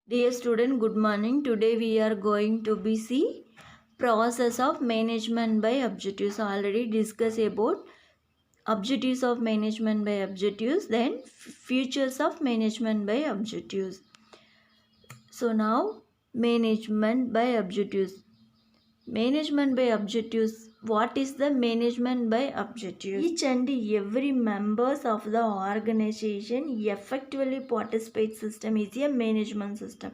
Dear student, good morning. Today we are going to be see process of management by objectives. Already discussed about objectives of management by objectives, then features of management by objectives. So now management by objectives. Management by objectives. What is the management by objectives? Each and every members of the organization effectively participate system is a management system.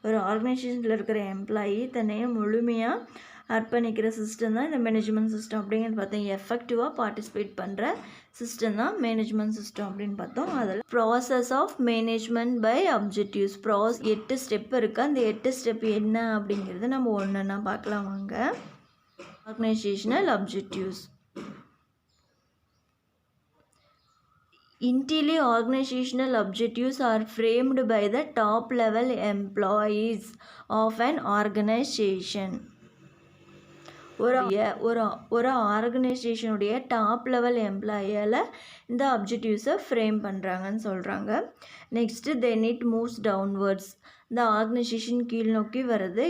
ஒரு ஆர்கனைசேஷனில் இருக்கிற employee தன்னை முழுமையாக அர்ப்பணிக்கிற system தான் இந்த management system அப்படிங்கிறது பார்த்தோம். எஃபெக்டிவாக participate பண்ணுற சிஸ்டம் தான் மேனேஜ்மெண்ட் சிஸ்டம் அப்படின்னு பார்த்தோம். அதில் process of management by objectives 8 step இருக்குது. அந்த 8 ஸ்டெப் என்ன அப்படிங்கிறது நம்ம ஒன்றுன்னா பார்க்கலாம் வாங்க. Organisational objectives. Internally, organizational objectives are framed by the top level employees of an organization. ஒரு ஆர்கனைசேஷனுடைய டாப் லெவல் எம்ப்ளாயால் இந்த அப்ஜெக்டிவ்ஸை ஃப்ரேம் பண்ணுறாங்கன்னு சொல்கிறாங்க. Next then it moves downwards. இந்த ஆர்கனைசேஷன் கீழ் நோக்கி வர்றது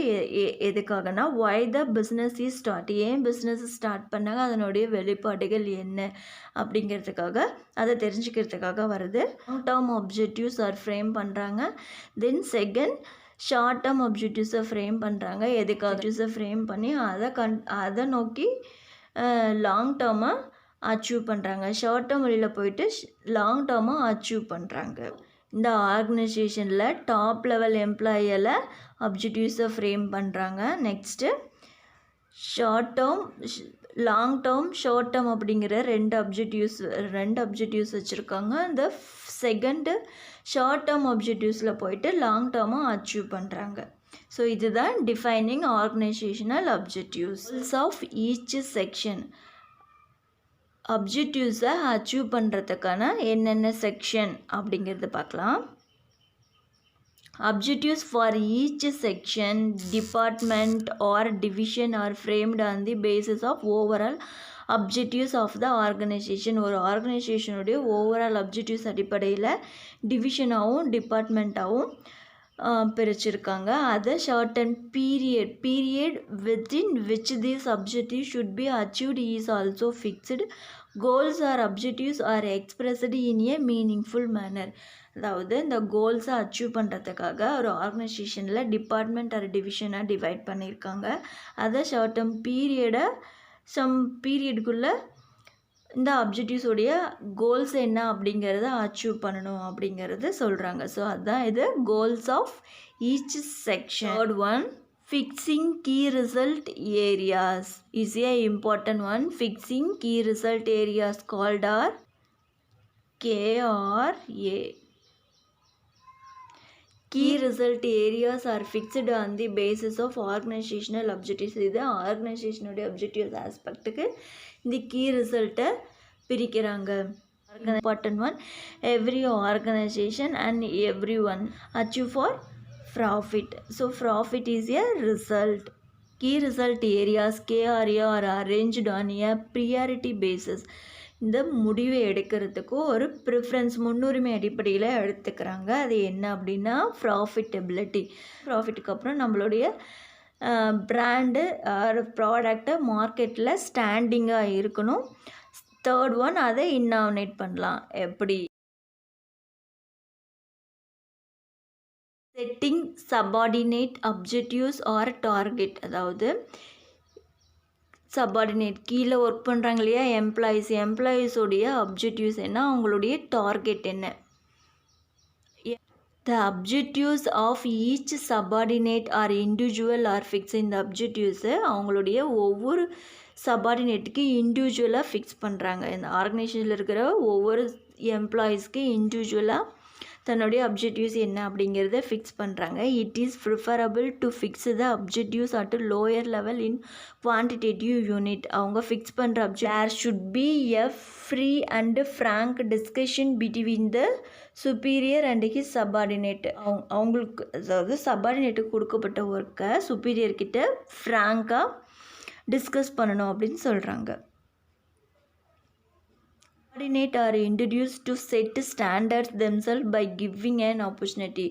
எதுக்காகனா why the business is start, ஏன் பிஸ்னஸ் ஸ்டார்ட் பண்ணாங்க, அதனுடைய வெளிப்பாடுகள் என்ன அப்படிங்கிறதுக்காக, அதை தெரிஞ்சுக்கிறதுக்காக வருது. Long term objectives are frame பண்ணுறாங்க. தென் செகண்ட் ஷார்ட் டேர்ம் அப்ஜெக்டிவ்ஸை ஃப்ரேம் பண்ணுறாங்க. எதுக்காக ஃப்ரேம் பண்ணி அதை நோக்கி லாங் டேர்மாக அச்சீவ் பண்ணுறாங்க. ஷார்ட் டேர்ம் வழியில் போயிட்டு லாங் டேர்மாக அச்சீவ் பண்ணுறாங்க. இந்த ஆர்கனைசேஷனில் டாப் லெவல் எம்ப்ளாயால் அப்ஜெக்டிவ்ஸை ஃப்ரேம் பண்ணுறாங்க. Next short term, long term, short term அப்படிங்கிற ரெண்டு அப்ஜெக்டிவ்ஸ் வச்சுருக்காங்க. இந்த செகண்டு ஷார்ட் டேர்ம் அப்ஜெக்டிவ்ஸில் போயிட்டு லாங் டேர்மாக அச்சீவ் பண்ணுறாங்க. ஸோ இதுதான் defining organisational objectives. Goals of each section. அப்ஜெக்டிவ்ஸை அச்சீவ் பண்ணுறதுக்கான என்னென்ன செக்ஷன் அப்படிங்கிறது பார்க்கலாம். Objectives for each section, department or division are framed on the basis of overall objectives of the organization. ஒரு ஆர்கனைசேஷனுடைய ஓவரால் அப்ஜெக்டிவ்ஸ் அடிப்படையில் டிவிஷனாகவும் டிபார்ட்மெண்ட்டாகவும் பிரிச்சிருக்காங்க. அதை short and period within which these objective should be achieved is also fixed. Goals or objectives are expressed in a meaningful manner. அதாவது இந்த கோல்ஸை achieve பண்ணுறதுக்காக ஒரு ஆர்கனைசேஷனில் டிபார்ட்மெண்ட் ஆர் டிவிஷனாக டிவைட் பண்ணியிருக்காங்க. அதை ஷார்ட் டேர்ம் பீரியடுக்குள்ளே இந்த அப்ஜெக்டிவ்ஸோடைய கோல்ஸ் என்ன அப்படிங்கிறத அச்சீவ் பண்ணணும் அப்படிங்கிறது சொல்கிறாங்க. ஸோ அதுதான் இது goals of each section. Third one, fixing key result areas is a important one. Fixing key result areas called are KRA. Key result areas are fixed on the basis of organizational objectives. இது ஆர்கனைசேஷனுடைய objectives ஆஸ்பெக்ட்டுக்கு இந்த key ரிசல்ட்டை பிரிக்கிறாங்க. Important one, every organization and everyone achieve for profit. So profit is a result. Key result areas KRA are arranged on a priority basis. இந்த முடிவை எடுக்கிறதுக்கு ஒரு preference, முன்னுரிமை அடிப்படையில் எடுத்துக்கிறாங்க. அது என்ன அப்படின்னா ப்ராஃபிட்டபிலிட்டி. ப்ராஃபிட்டுக்கு அப்புறம் நம்மளுடைய பிராண்டு ப்ராடக்டை மார்க்கெட்டில் ஸ்டாண்டிங்காக இருக்கணும். தேர்ட் ஒன், அதை இன்னோவேட் பண்ணலாம். எப்படி? Setting subordinate objectives or target. அதாவது சபார்டினேட் கீழே ஒர்க் பண்ணுறாங்க இல்லையா எம்ப்ளாயீஸோடைய அப்ஜெக்டிவ்ஸ் என்ன, அவங்களுடைய டார்கெட் என்ன. The objectives of each subordinate or individual are fixed. இந்த அப்ஜெக்டிவ்ஸை அவங்களுடைய ஒவ்வொரு சபார்டினேட்டுக்கு இண்டிவிஜுவலாக ஃபிக்ஸ் பண்ணுறாங்க. இந்த ஆர்கனைசேஷனில் இருக்கிற ஒவ்வொரு எம்ப்ளாயீஸ்க்கு இண்டிவிஜுவலாக தன்னுடைய அப்ஜெக்டிவ்ஸ் என்ன அப்படிங்கிறத ஃபிக்ஸ் பண்ணுறாங்க. It is preferable to fix the objectives at lower level in quantitative unit. அவங்க ஃபிக்ஸ் பண்ணுற there should be a free and frank discussion between the superior and his subordinate. அவங்களுக்கு, அதாவது சபார்டினேட்டுக்கு கொடுக்கப்பட்ட ஒர்க்கை சுப்பீரியர்கிட்ட ஃப்ராங்காக டிஸ்கஸ் பண்ணணும் அப்படின்னு சொல்கிறாங்க. Subordinate are introduced to set standards themselves by giving an opportunity.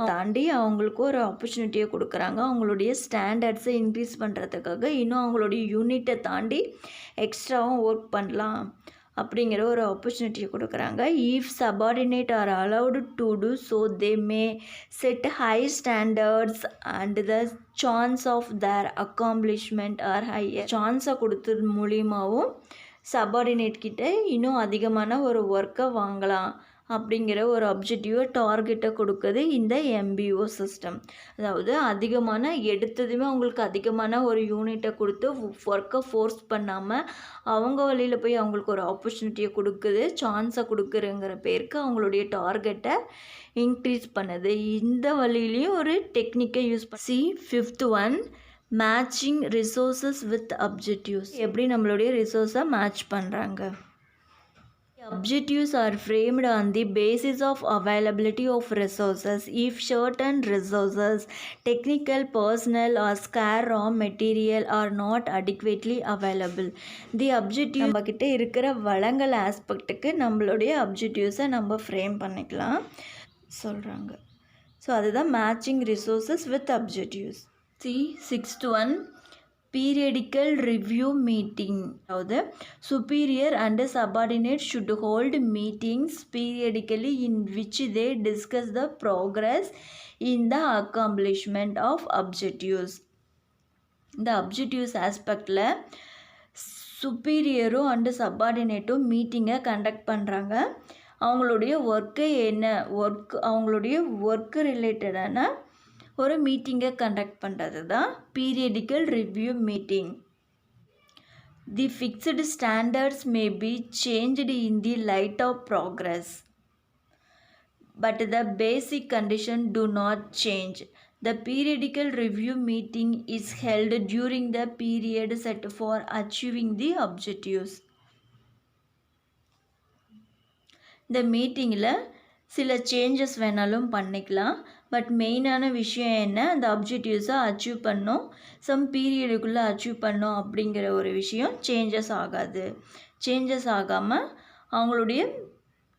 தாண்டி அவங்களுக்கு ஒரு ஆப்பர்ச்சுனிட்டியை கொடுக்குறாங்க அவங்களுடைய ஸ்டாண்டர்ட்ஸை இன்க்ரீஸ் பண்ணுறதுக்காக, இன்னும் அவங்களுடைய யூனிட்டை தாண்டி எக்ஸ்ட்ராவும் ஒர்க் பண்ணலாம் அப்படிங்கிற ஒரு ஆப்பர்ச்சுனிட்டியை கொடுக்குறாங்க. If subordinate are allowed to do so they may set high standards and the chance of their accomplishment are higher. சான்ஸை கொடுத்தது மூலியமாகவும் சபார்டினேட் கிட்ட இன்னும் அதிகமான ஒரு ஒர்க்கை வாங்கலாம் அப்படிங்கிற ஒரு அப்ஜெக்டிவை டார்கெட்டை கொடுக்குது இந்த எம்பிஓ சிஸ்டம். அதாவது அதிகமான எடுத்ததுமே அவங்களுக்கு அதிகமான ஒரு யூனிட்டை கொடுத்து ஒர்க்கை ஃபோர்ஸ் பண்ணாமல் அவங்க வழியில் போய் அவங்களுக்கு ஒரு ஆப்பர்ச்சுனிட்டியை கொடுக்குது, சான்ஸை கொடுக்குறங்கிற பேருக்கு அவங்களுடைய டார்கெட்டை இன்க்ரீஸ் பண்ணுது. இந்த வழியிலையும் ஒரு டெக்னிக்கை யூஸ் பண்ணி 5th one matching resources with objectives. எப்படி நம்மளுடைய ரிசோர்ஸை மேட்ச் பண்ணுறாங்க. Objectives are framed on the basis of availability of resources. If certain resources, technical, personnel or scarce raw material are not adequately available, the objective நம்ம கிட்ட இருக்கிற வளங்கள் ஆஸ்பெக்ட்டுக்கு நம்மளுடைய அப்ஜெக்டிவ்ஸை நம்ம ஃப்ரேம் பண்ணிக்கலாம் சொல்கிறாங்க. ஸோ அதுதான் matching resources with objectives. 6th one periodical review meeting. அதாவது superior and subordinate should hold meetings periodically in which they discuss the progress in the accomplishment of objectives. இந்த objectives aspectல superior and subordinate மீட்டிங்கை conduct பண்ணுறாங்க. அவங்களுடைய work என்ன அவங்களுடைய work ரிலேட்டடான ஒரு மீட்டிங்கை கண்டக்ட் பண்ணுறது தான் periodical review meeting. The fixed standards may be changed in the light of progress but the basic condition do not change. The periodical review meeting is held during the period set for achieving the objectives. இந்த மீட்டிங்கில் சில changes வேணாலும் பண்ணிக்கலாம். But மெயினான விஷயம் என்ன, அந்த அப்ஜெக்டிவ்ஸை achieve பண்ணோம், சம் பீரியடுக்குள்ளே அச்சீவ் பண்ணோம் அப்படிங்கிற ஒரு விஷயம் சேஞ்சஸ் ஆகாது. சேஞ்சஸ் ஆகாமல் அவங்களுடைய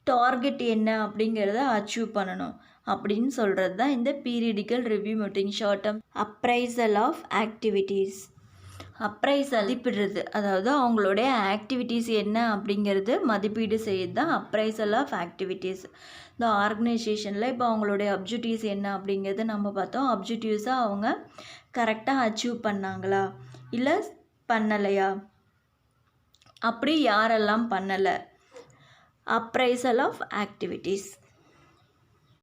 டார்கெட் என்ன அப்படிங்கிறத அச்சீவ் பண்ணணும் அப்படின்னு சொல்கிறது தான் இந்த periodical review meeting. Short term appraisal of activities. Appraisal மதிப்பிடுறது, அதாவது அவங்களுடைய ஆக்டிவிட்டீஸ் என்ன அப்படிங்கிறது மதிப்பீடு செய்யுது தான் அப்ரைசல் ஆஃப் ஆக்டிவிட்டீஸ். இந்த ஆர்கனைசேஷனில் இப்போ அவங்களுடைய அப்ஜெக்டிவ்ஸ் என்ன அப்படிங்கிறது நம்ம பார்த்தோம். அப்ஜெக்டிவ்ஸை அவங்க கரெக்டாக அச்சீவ் பண்ணாங்களா இல்லை பண்ணலையா, அப்படி யாரெல்லாம் பண்ணலை, அப்ரைசல் ஆஃப் ஆக்டிவிட்டீஸ்.